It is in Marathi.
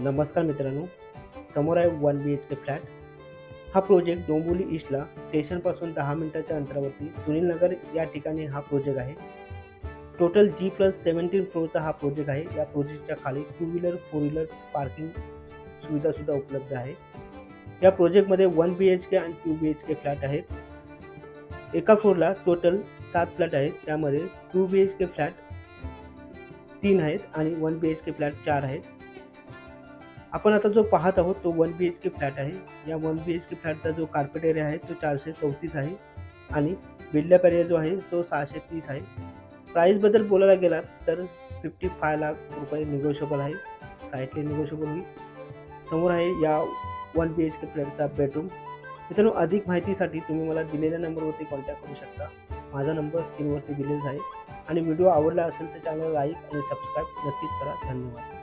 नमस्कार मित्रांनो, समोर आहे 1 BHK फ्लॅट. हा प्रोजेक्ट डोंबिवली ईस्टला स्टेशनपासून 10 मिनिटाच्या अंतरावरती सुनील नगर या ठिकाणी हा प्रोजेक्ट आहे. टोटल G+17 फ्लोअरचा हा प्रोजेक्ट आहे. या प्रोजेक्टच्या खाली 2 व्हीलर, 4 व्हीलर पार्किंग सुविधासुद्धा उपलब्ध आहे. या प्रोजेक्टमध्ये 1 BHK आणि 2 BHK फ्लॅट आहेत. एका फ्लोअरला टोटल 7 फ्लॅट आहेत. त्यामध्ये 2 BHK फ्लॅट 3 आहेत आणि 1 BHK फ्लॅट 4 आहेत. आपण आता जो पाहत आहोत तो 1 BHK फ्लॅट आहे. या 1 BHK फ्लॅटचा जो कार्पेट एरिया आहे तो 434 आहे आणि बिल्डअप एरिया जो आहे तो 630 आहे. प्राईसबद्दल बोलायला गेलात तर 55 लाख रुपये निगोशिएबल आहे. स्लाइटली निगोशिएबल होईल. समोर आहे या 1 BHK फ्लॅटचा बेडरूम. मित्रांनो, अधिक माहितीसाठी तुम्ही मला दिलेल्या नंबरवरती कॉन्टॅक्ट करू शकता. माझा नंबर स्क्रीनवरती दिलेला आहे आणि व्हिडिओ आवडला असेल तर चॅनलला लाईक आणि सबस्क्राईब नक्कीच करा. धन्यवाद.